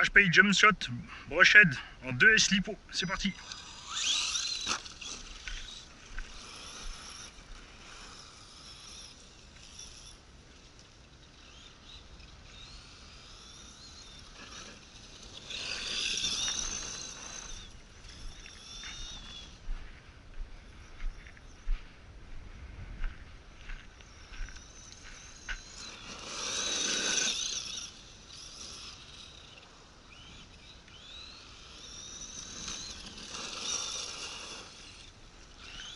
HPI Jumpshot Brushhead en 2S lipo. C'est parti.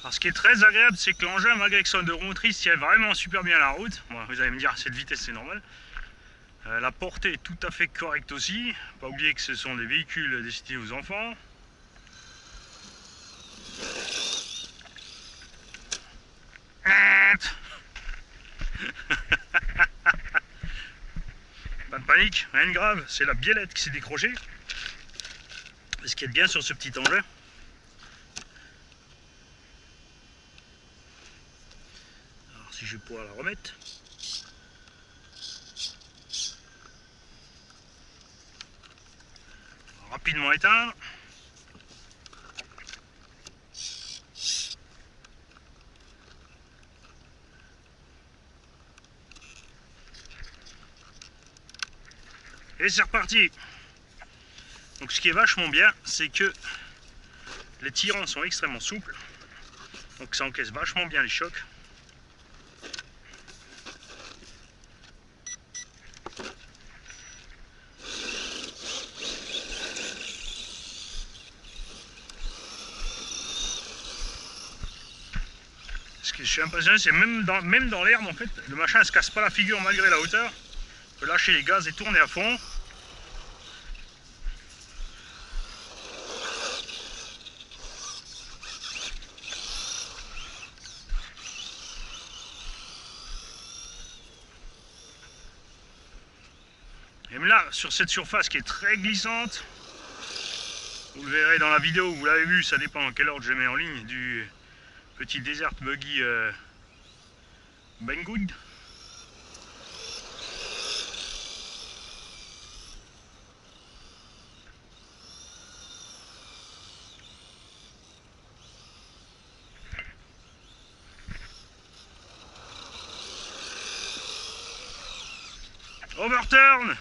Alors, ce qui est très agréable, c'est que l'engin, malgré que ce soit de roue motrice, tient vraiment super bien la route. Bon, vous allez me dire, cette vitesse, c'est normal. La portée est tout à fait correcte aussi. Pas oublier que ce sont des véhicules destinés aux enfants. Pas de panique, rien de grave, c'est la biellette qui s'est décrochée. Ce qui est bien sur ce petit engin. Alors si je vais pouvoir la remettre. Rapidement éteindre. Et c'est reparti. Donc ce qui est vachement bien, c'est que les tirants sont extrêmement souples. Donc ça encaisse vachement bien les chocs. Ce que je suis impressionné, c'est même dans l'herbe en fait, le machin ne se casse pas la figure malgré la hauteur. On peut lâcher les gaz et tourner à fond. Et même là, sur cette surface qui est très glissante, vous le verrez dans la vidéo, vous l'avez vu, ça dépend à quel ordre je mets en ligne, du petit Desert Buggy Banggood. Overturn.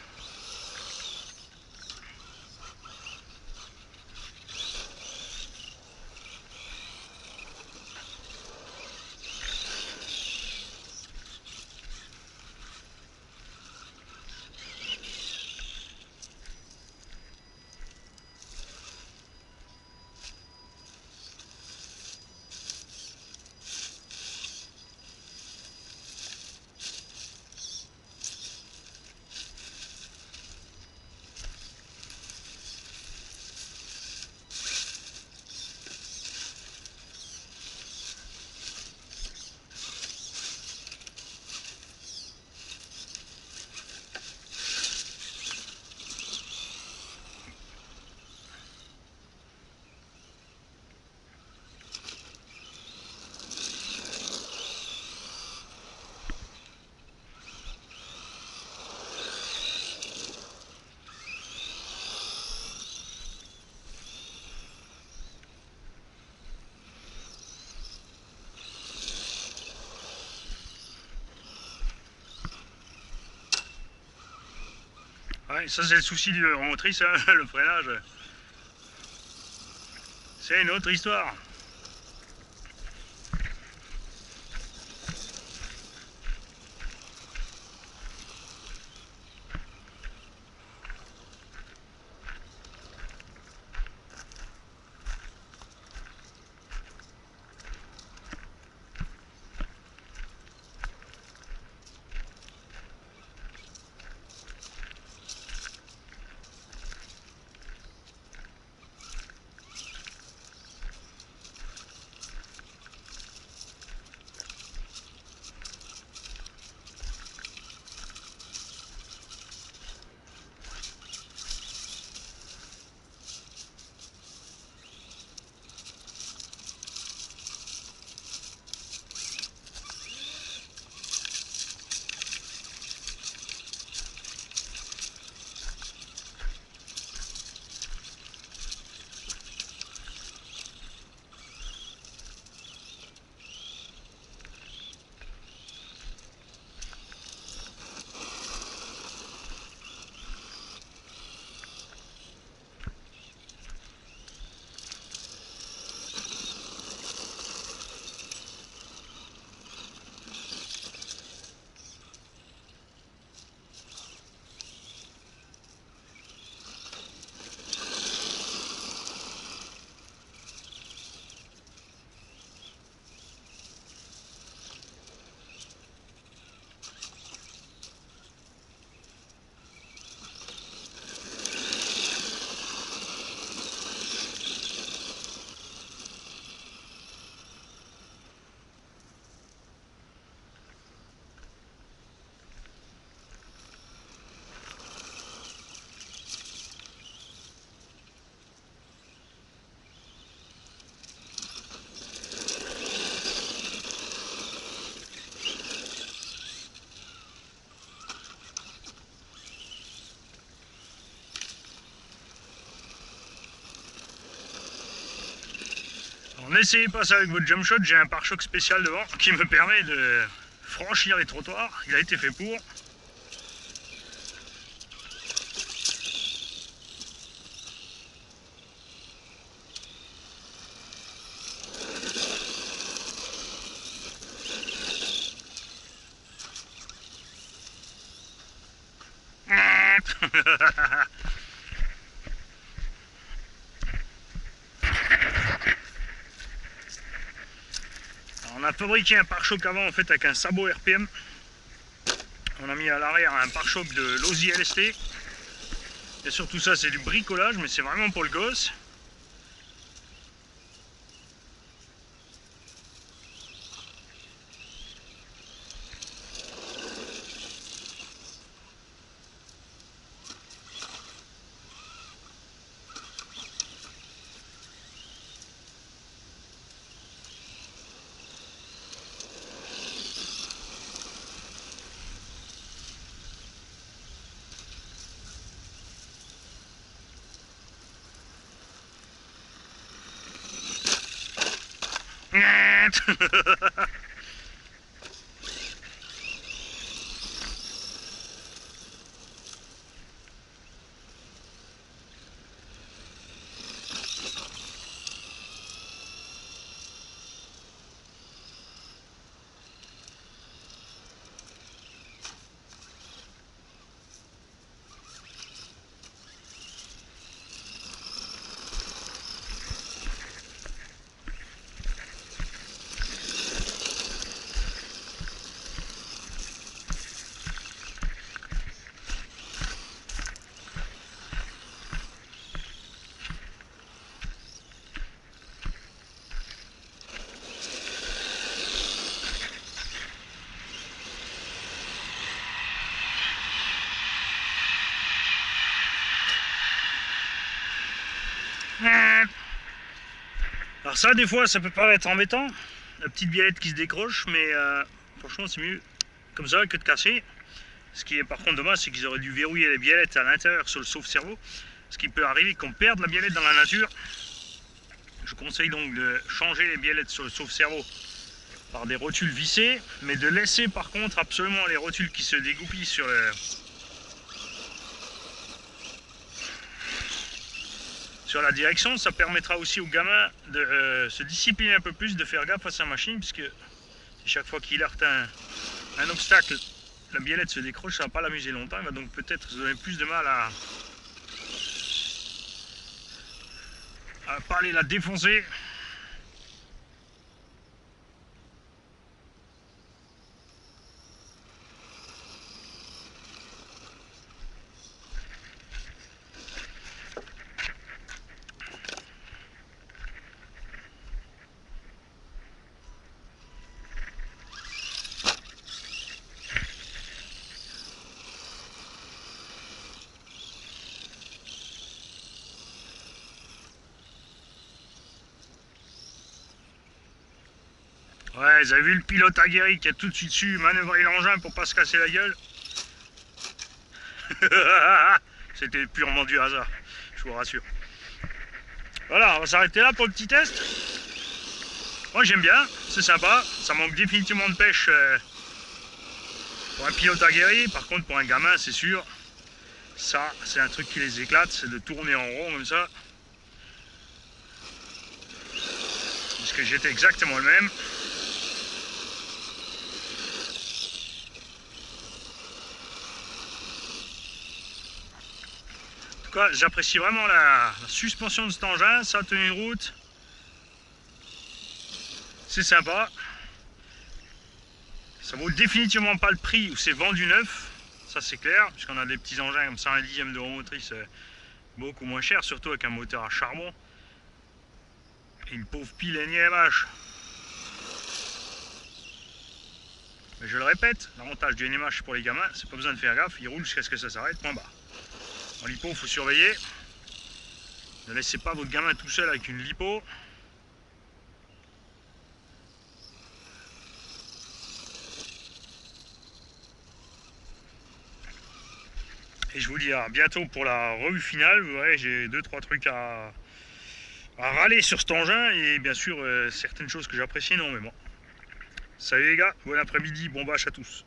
Ouais, ça c'est le souci du motrice, hein, le freinage. C'est une autre histoire. N'essayez pas ça avec votre jump shot, j'ai un pare-choc spécial devant qui me permet de franchir les trottoirs, il a été fait pour. On a fabriqué un pare-choc avant en fait avec un sabot RPM. On a mis à l'arrière un pare-choc de Losi LST. Et surtout ça c'est du bricolage mais c'est vraiment pour le gosse. Alors ça des fois ça peut paraître embêtant, la petite biellette qui se décroche, mais franchement c'est mieux comme ça que de casser. Ce qui est par contre dommage, c'est qu'ils auraient dû verrouiller les biellettes à l'intérieur sur le sauve-cerveau, ce qui peut arriver qu'on perde la biellette dans la nature. Je conseille donc de changer les biellettes sur le sauve-cerveau par des rotules vissées, mais de laisser par contre absolument les rotules qui se dégoupillent sur la direction. Ça permettra aussi au gamin de se discipliner un peu plus, de faire gaffe à sa machine, puisque chaque fois qu'il heurte un obstacle, la biellette se décroche, ça ne va pas l'amuser longtemps, il va donc peut-être se donner plus de mal à pas aller la défoncer. Ouais, vous avez vu le pilote aguerri qui a tout de suite su manœuvrer l'engin pour pas se casser la gueule. C'était purement du hasard, je vous rassure. Voilà, on va s'arrêter là pour le petit test. Moi j'aime bien, c'est sympa. Ça manque définitivement de pêche pour un pilote aguerri. Par contre pour un gamin c'est sûr, ça c'est un truc qui les éclate, c'est de tourner en rond comme ça. Parce que j'étais exactement le même. J'apprécie vraiment la suspension de cet engin, sa tenue de route. C'est sympa. Ça vaut définitivement pas le prix où c'est vendu neuf. Ça c'est clair, puisqu'on a des petits engins comme ça, un dixième de motrice beaucoup moins cher, surtout avec un moteur à charbon. Et une pauvre pile NIMH. Mais je le répète, l'avantage du NIMH pour les gamins, c'est pas besoin de faire gaffe, il roule jusqu'à ce que ça s'arrête, point barre. En lipo, il faut surveiller. Ne laissez pas votre gamin tout seul avec une lipo. Et je vous dis à bientôt pour la revue finale. Vous verrez, j'ai 2-3 trucs à à râler sur cet engin et bien sûr certaines choses que j'apprécie énormément. Salut les gars, bon après-midi, bon bâche à tous.